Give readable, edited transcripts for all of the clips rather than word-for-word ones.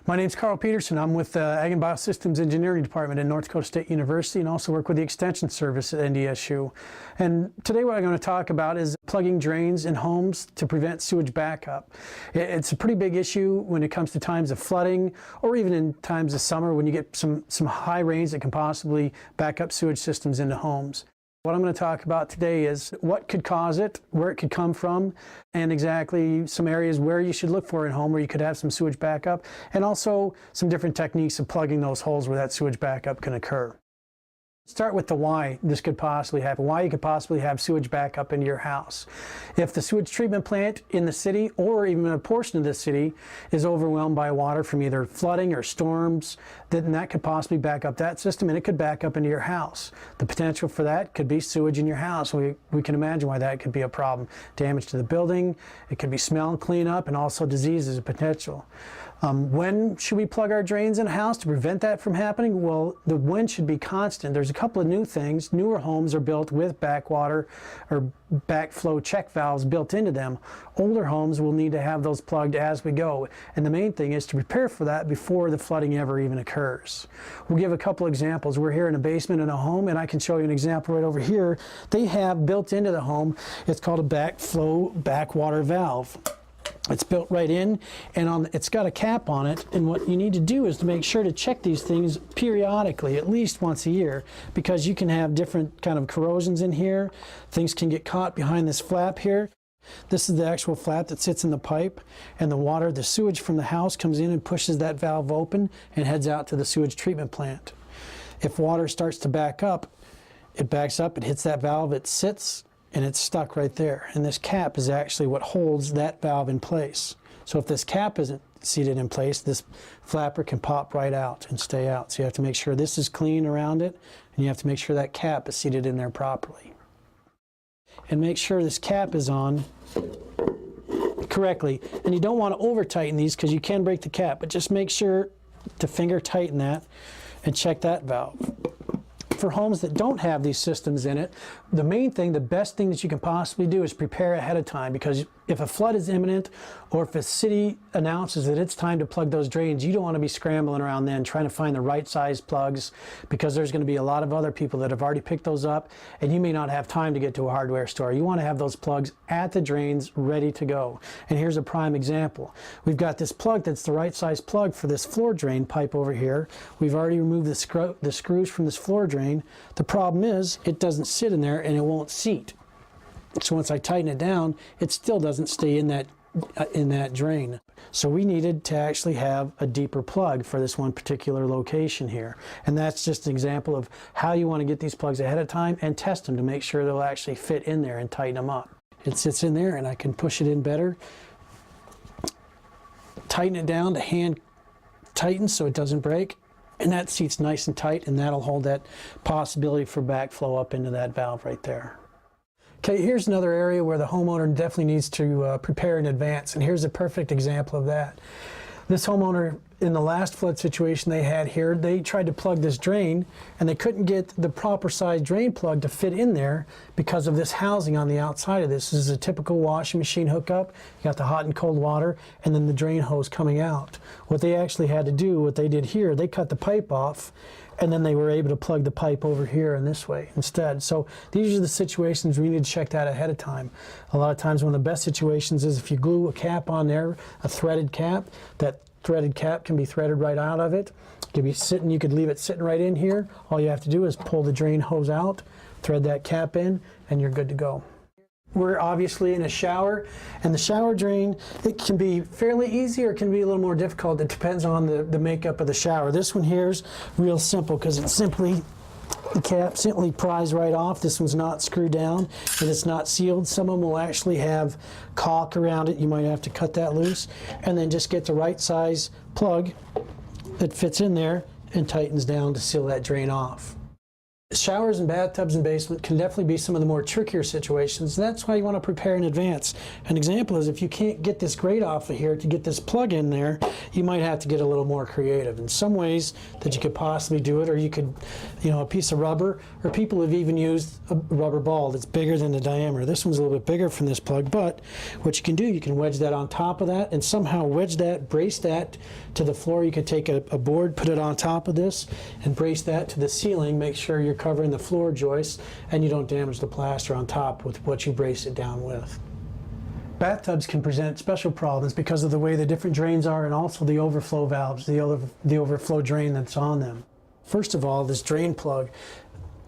My name's Carl Peterson. I'm with the Ag and Biosystems Engineering Department at North Dakota State University and also work with the Extension Service at NDSU. And today what I'm going to talk about is plugging drains in homes to prevent sewage backup. It's a pretty big issue when it comes to times of flooding or even in times of summer when you get some high rains that can possibly back up sewage systems into homes. What I'm going to talk about today is what could cause it, where it could come from, and exactly some areas where you should look for in home where you could have some sewage backup, and also some different techniques of plugging those holes where that sewage backup can occur. Start with the why this could possibly happen, why you could possibly have sewage backup into your house. If the sewage treatment plant in the city or even a portion of the city is overwhelmed by water from either flooding or storms, then that could possibly back up that system and it could back up into your house. The potential for that could be sewage in your house. We can imagine why that could be a problem. Damage to the building, it could be smell and cleanup, and also disease is a potential. When should we plug our drains in a house to prevent that from happening? Well, the when should be constant. There's a couple of new things. Newer homes are built with backwater or backflow check valves built into them. Older homes will need to have those plugged as we go. And the main thing is to prepare for that before the flooding ever even occurs. We'll give a couple examples. We're here in a basement in a home, and I can show you an example right over here. They have built into the home, it's called a backflow backwater valve. It's built right in, and it's got a cap on it, and what you need to do is to make sure to check these things periodically, at least once a year, because you can have different kind of corrosions in here. Things can get caught behind this flap here. This is the actual flap that sits in the pipe, and the sewage from the house comes in and pushes that valve open and heads out to the sewage treatment plant. If water starts to back up, it backs up, it hits that valve, it sits, and it's stuck right there. And this cap is actually what holds that valve in place. So if this cap isn't seated in place, this flapper can pop right out and stay out. So you have to make sure this is clean around it, and you have to make sure that cap is seated in there properly. And make sure this cap is on correctly. And you don't want to over tighten these because you can break the cap, but just make sure to finger tighten that and check that valve. For homes that don't have these systems in it, the main thing, the best thing that you can possibly do is prepare ahead of time, because if a flood is imminent or if a city announces that it's time to plug those drains, you don't want to be scrambling around then trying to find the right size plugs, because there's going to be a lot of other people that have already picked those up and you may not have time to get to a hardware store. You want to have those plugs at the drains ready to go. And here's a prime example. We've got this plug that's the right size plug for this floor drain pipe over here. We've already removed the screws from this floor drain. The problem is it doesn't sit in there and it won't seat. So once I tighten it down, it still doesn't stay in that drain. So we needed to actually have a deeper plug for this one particular location here. And that's just an example of how you want to get these plugs ahead of time and test them to make sure they'll actually fit in there and tighten them up. It sits in there and I can push it in better. Tighten it down to hand tighten so it doesn't break. And that seats nice and tight, and that'll hold that possibility for backflow up into that valve right there. Okay, here's another area where the homeowner definitely needs to prepare in advance, and here's a perfect example of that. This homeowner, in the last flood situation they had here, they tried to plug this drain and they couldn't get the proper size drain plug to fit in there because of this housing on the outside of this. This is a typical washing machine hookup. You got the hot and cold water and then the drain hose coming out. What they actually had to do, what they did here, they cut the pipe off and then they were able to plug the pipe over here in this way instead. So these are the situations we need to check that ahead of time. A lot of times one of the best situations is if you glue a cap on there, a threaded cap, that threaded cap can be threaded right out of it. It could be sitting, you could leave it sitting right in here. All you have to do is pull the drain hose out, thread that cap in, and you're good to go. We're obviously in a shower, and the shower drain, it can be fairly easy or it can be a little more difficult. It depends on the makeup of the shower. This one here is real simple because it's simply, the cap simply pries right off. This one's not screwed down and it's not sealed. Some of them will actually have caulk around it. You might have to cut that loose and then just get the right size plug that fits in there and tightens down to seal that drain off. Showers and bathtubs and basement can definitely be some of the more trickier situations. That's why you want to prepare in advance. An example is if you can't get this grate off of here to get this plug in there, you might have to get a little more creative. In some ways that you could possibly do it, or you could, a piece of rubber, or people have even used a rubber ball that's bigger than the diameter. This one's a little bit bigger from this plug, but what you can do, you can wedge that on top of that and somehow wedge that, brace that to the floor. You could take a board, put it on top of this, and brace that to the ceiling. Make sure you're covering the floor joists and you don't damage the plaster on top with what you brace it down with. Bathtubs can present special problems because of the way the different drains are and also the overflow valves, the overflow drain that's on them. First of all, this drain plug,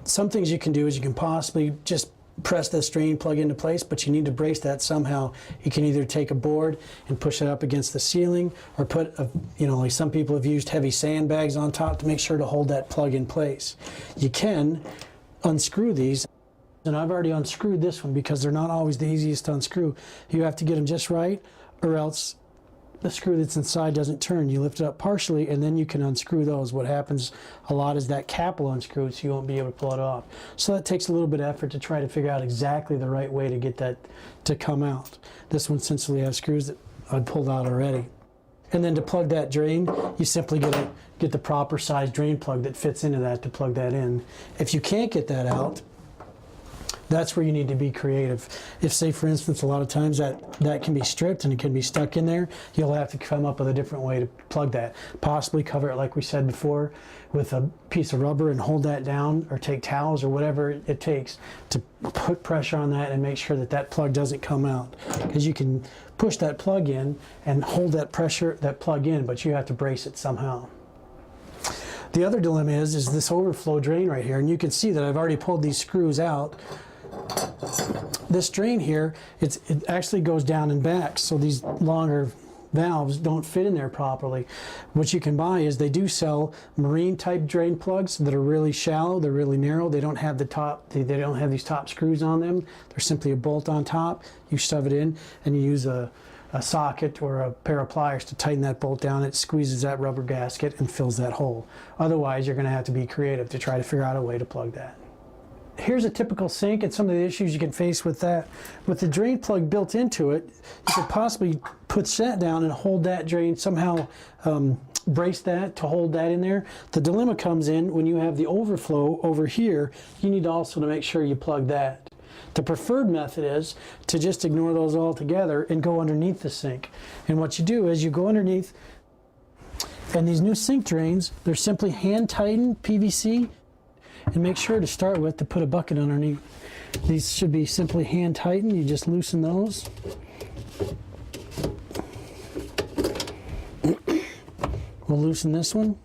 some things you can do is you can possibly just press this drain plug into place, but you need to brace that somehow. You can either take a board and push it up against the ceiling, or put like some people have used heavy sandbags on top to make sure to hold that plug in place. You can unscrew these, and I've already unscrewed this one because they're not always the easiest to unscrew. You have to get them just right, or else the screw that's inside doesn't turn. You lift it up partially and then you can unscrew those. What happens a lot is that cap will unscrew, so you won't be able to pull it off. So that takes a little bit of effort to try to figure out exactly the right way to get that to come out. This one, since we have screws that I pulled out already. And then to plug that drain, you simply get the proper size drain plug that fits into that to plug that in. If you can't get that out, that's where you need to be creative. If, say, for instance, a lot of times that can be stripped and it can be stuck in there, you'll have to come up with a different way to plug that. Possibly cover it, like we said before, with a piece of rubber and hold that down, or take towels or whatever it takes to put pressure on that and make sure that that plug doesn't come out. Because you can push that plug in and hold that plug in, but you have to brace it somehow. The other dilemma is this overflow drain right here, and you can see that I've already pulled these screws out. This drain here, it actually goes down and back, so these longer valves don't fit in there properly. What you can buy is they do sell marine type drain plugs that are really shallow, they're really narrow, they don't have they don't have these top screws on them. They're simply a bolt on top. You shove it in and you use a socket or a pair of pliers to tighten that bolt down. It squeezes that rubber gasket and fills that hole. Otherwise, you're going to have to be creative to try to figure out a way to plug that. Here's a typical sink and some of the issues you can face with that. With the drain plug built into it, you could possibly put that down and hold that drain, somehow brace that to hold that in there. The dilemma comes in when you have the overflow over here. You need also to make sure you plug that. The preferred method is to just ignore those altogether and go underneath the sink. And what you do is you go underneath, and these new sink drains, they're simply hand tightened PVC. And make sure to start with to put a bucket underneath. These should be simply hand tightened. You just loosen those. We'll loosen this one.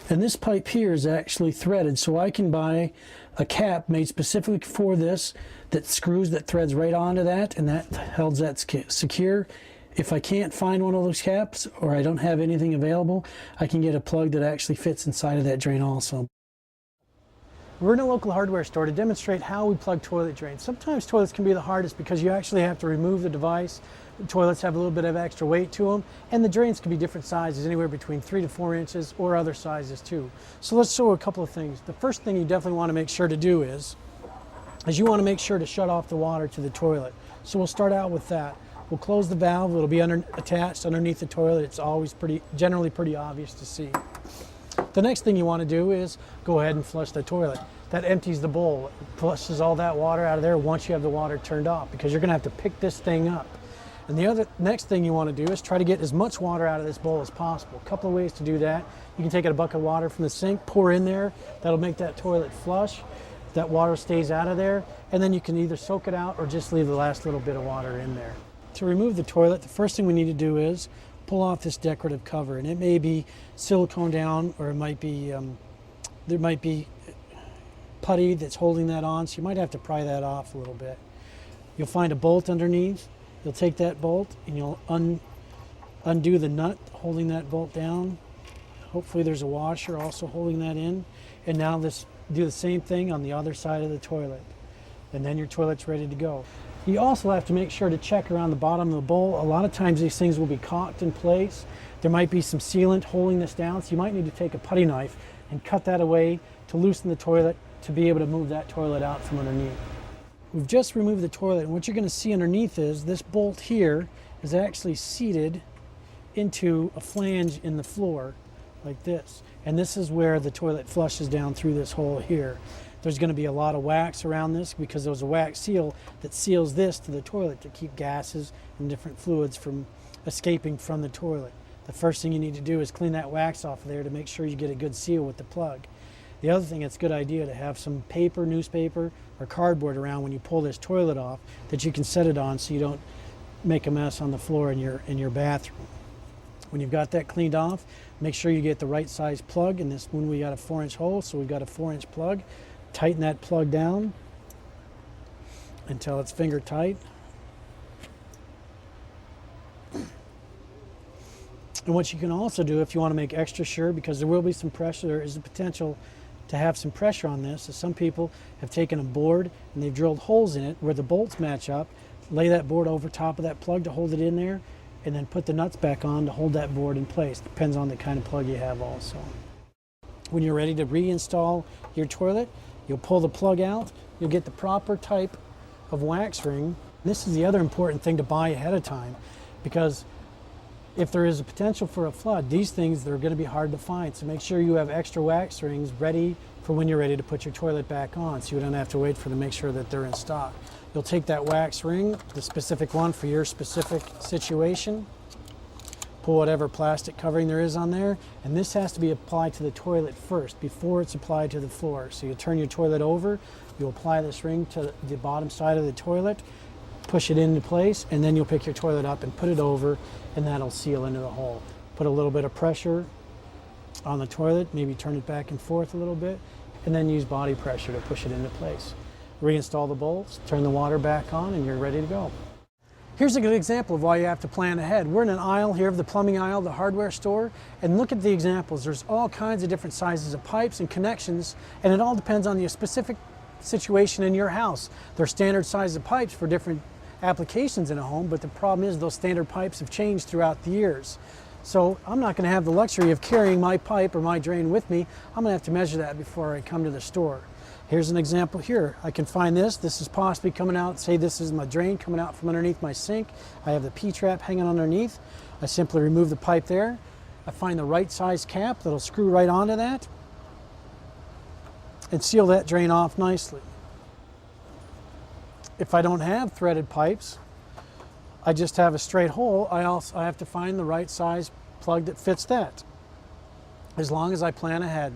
And this pipe here is actually threaded, so I can buy a cap made specifically for this that threads right onto that, and that holds that secure. If I can't find one of those caps, or I don't have anything available, I can get a plug that actually fits inside of that drain also. We're in a local hardware store to demonstrate how we plug toilet drains. Sometimes toilets can be the hardest because you actually have to remove the device. The toilets have a little bit of extra weight to them, and the drains can be different sizes, anywhere between 3 to 4 inches, or other sizes too. So let's show a couple of things. The first thing you definitely want to make sure to do is you want to make sure to shut off the water to the toilet. So we'll start out with that. We'll close the valve. It'll be attached underneath the toilet. It's always generally pretty obvious to see. The next thing you want to do is go ahead and flush the toilet. That empties the bowl. It flushes all that water out of there once you have the water turned off, because you're going to have to pick this thing up. And the next thing you want to do is try to get as much water out of this bowl as possible. A couple of ways to do that. You can take a bucket of water from the sink, pour in there. That'll make that toilet flush. That water stays out of there. And then you can either soak it out or just leave the last little bit of water in there. To remove the toilet, the first thing we need to do is pull off this decorative cover, and it may be silicone down, or it might be there might be putty that's holding that on, so you might have to pry that off a little bit. You'll find a bolt underneath. You'll take that bolt and you'll undo the nut holding that bolt down. Hopefully there's a washer also holding that in. And now do the same thing on the other side of the toilet, and then your toilet's ready to go. You also have to make sure to check around the bottom of the bowl. A lot of times these things will be caulked in place. There might be some sealant holding this down, so you might need to take a putty knife and cut that away to loosen the toilet to be able to move that toilet out from underneath. We've just removed the toilet, and what you're going to see underneath is this bolt here is actually seated into a flange in the floor like this. And this is where the toilet flushes down through this hole here. There's going to be a lot of wax around this because there's a wax seal that seals this to the toilet to keep gases and different fluids from escaping from the toilet. The first thing you need to do is clean that wax off of there to make sure you get a good seal with the plug. The other thing, it's a good idea to have some paper, newspaper, or cardboard around when you pull this toilet off that you can set it on so you don't make a mess on the floor in your bathroom. When you've got that cleaned off, make sure you get the right size plug. In this one we got a 4-inch hole, so we've got a 4-inch plug. Tighten that plug down until it's finger tight. And what you can also do if you want to make extra sure, because there will be some pressure, there is a potential to have some pressure on this. So some people have taken a board and they've drilled holes in it where the bolts match up, lay that board over top of that plug to hold it in there, and then put the nuts back on to hold that board in place. Depends on the kind of plug you have also. When you're ready to reinstall your toilet, you'll pull the plug out, you'll get the proper type of wax ring. This is the other important thing to buy ahead of time, because if there is a potential for a flood, these things, they're going to be hard to find. So make sure you have extra wax rings ready for when you're ready to put your toilet back on, so you don't have to wait for them to make sure that they're in stock. You'll take that wax ring, the specific one for your specific situation, pull whatever plastic covering there is on there, and this has to be applied to the toilet first before it's applied to the floor. So you turn your toilet over, you apply this ring to the bottom side of the toilet, push it into place, and then you'll pick your toilet up and put it over, and that'll seal into the hole. Put a little bit of pressure on the toilet, maybe turn it back and forth a little bit, and then use body pressure to push it into place. Reinstall the bolts, turn the water back on, and you're ready to go. Here's a good example of why you have to plan ahead. We're in an aisle here of the plumbing aisle, the hardware store, and look at the examples. There's all kinds of different sizes of pipes and connections, and it all depends on the specific situation in your house. There's standard sizes of pipes for different applications in a home, but the problem is those standard pipes have changed throughout the years. So I'm not going to have the luxury of carrying my pipe or my drain with me. I'm going to have to measure that before I come to the store. Here's an example here. I can find this. This is possibly coming out, say this is my drain coming out from underneath my sink. I have the P-trap hanging underneath. I simply remove the pipe there. I find the right size cap that'll screw right onto that and seal that drain off nicely. If I don't have threaded pipes, I just have a straight hole. I have to find the right size plug that fits that, as long as I plan ahead.